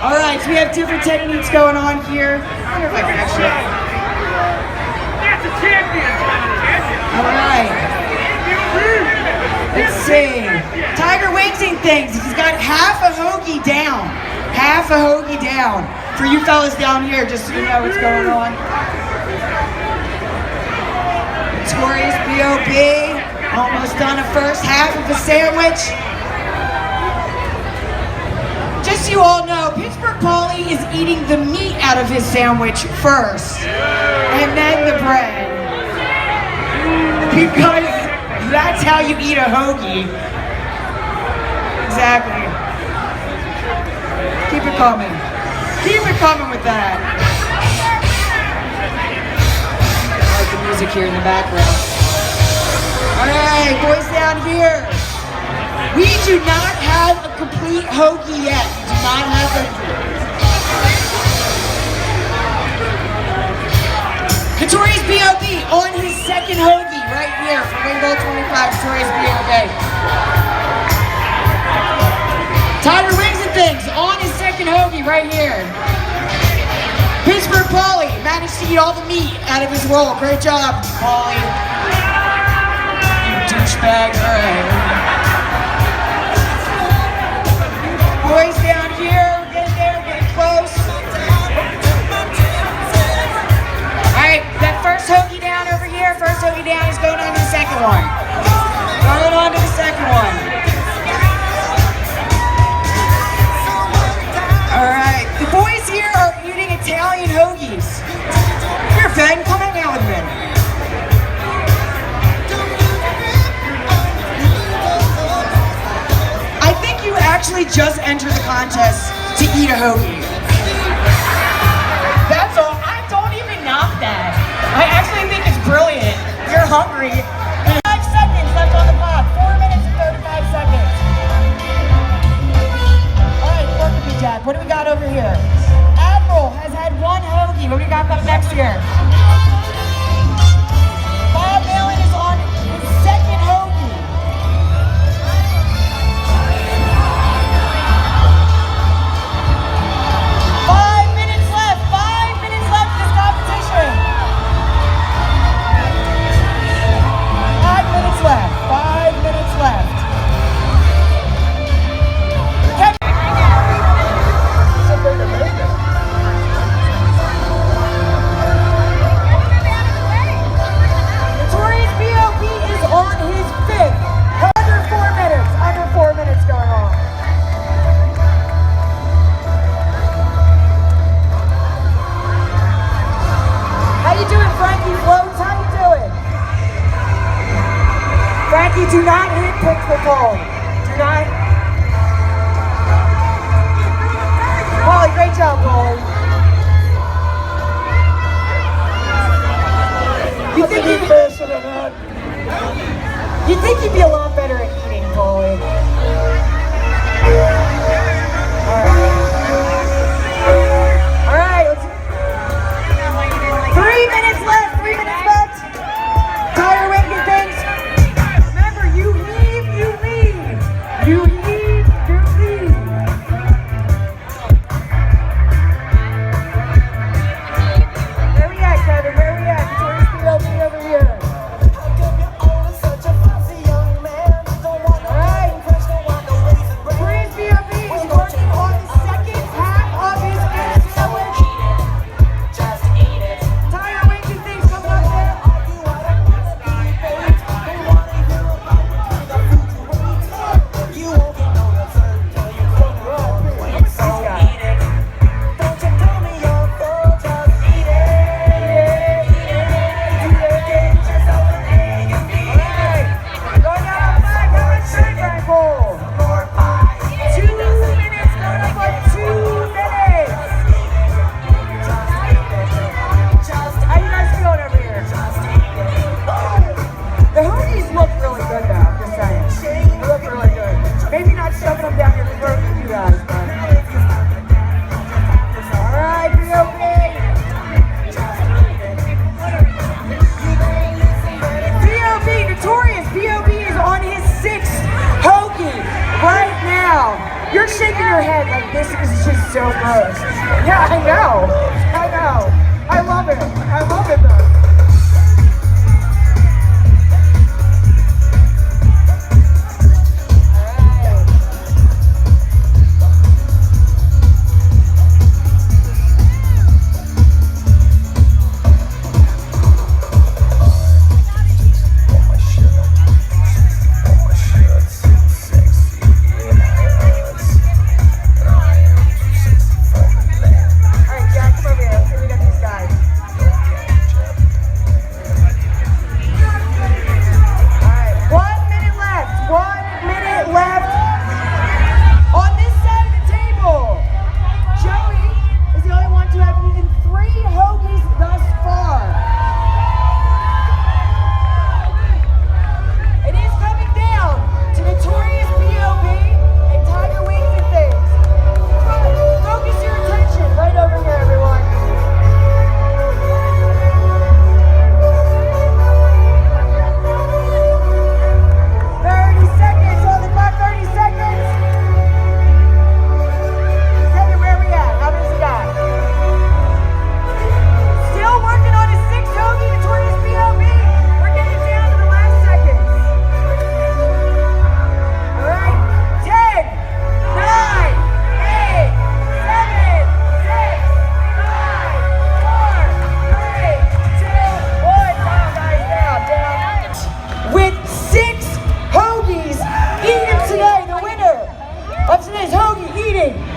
All right, so we have different techniques going on here. I wonder if I can actually. That's a champion. All right. Let's see. Tiger Wingsing things. He's got half a hoagie down. Half a hoagie down. For you fellas down here, just so you know what's going on. Notorious B.O.B. Almost done a first half of a sandwich. Just so you all know, Pittsburgh Paulie is eating the meat out of his sandwich first. And then the bread. Because that's how you eat a hoagie. Exactly. Keep it coming. Keep it coming with that. I like the music here in the background. Alright, boys down here. We do not have a complete hoagie yet. We do not have a... Notorious B.O.B. on his second hoagie right here from Rainbow 25, Notorious B.O.B. Tiger Wings and Things on his second hoagie right here. Pittsburgh Paulie managed to eat all the meat out of his roll. Great job, Paulie. You douchebags, all right. Boys down here, we're getting there, getting close. Alright, that first hoagie down over here, first hoagie down is going on to the second one. Going on to the second one. Alright, the boys here are eating Italian hoagies. Here, Penn, come hang out with me. You actually just entered the contest to eat a hoagie. That's all. I don't even knock that. I actually think it's brilliant. You're hungry. 5 seconds left on the clock. 4 minutes and 35 seconds. All right, work with me, Jack. What do we got over here? Admiral has had one hoagie. What do we got up next here? Bob Allen is on his second hoagie. 5 minutes left. 5 minutes left in this competition. 5 minutes left. 5 minutes left. Notorious B.O.B. is on his fifth. Under 4 minutes. Under 4 minutes going on. How you doing, Frankie Floats? How you doing? Frankie, do not hit pick the ball. Do not. Paulie, great job, Paulie. You think you'd be a lot better at eating, Paulie. All right, let's... 3 minutes left, 3 minutes left. Tiger Wings and Things. Remember, you heave, you leave. You heave, you leave. Where we at, Kevin? Where we at? Notorious B.O.B. over here. All right. so gross. Yeah, I know. I love it. I love it though.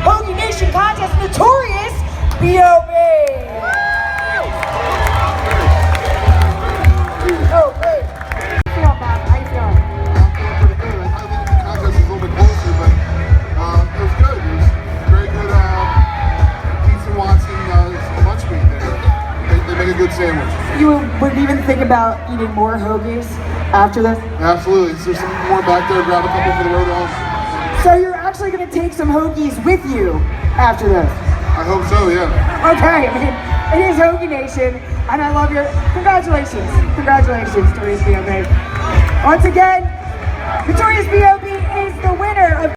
Hoagie Nation contest, Notorious B.O.B. Oh, great. How you feeling, Bob? How you feeling? I'm feeling pretty good. I think the contest is a little bit closer, but it was good. It was very good. Dietz Watson, lunch meat there. They make a good sandwich. You would even think about eating more hoagies after this? Absolutely. There's some more back there. Grab a couple for the road home. So you're actually going to take some hoagies with you after this? I hope so, yeah. Okay, I mean, it is Hoagie Nation, and I love your, congratulations, Notorious B.O.B. Once again, Notorious B.O.B. is the winner of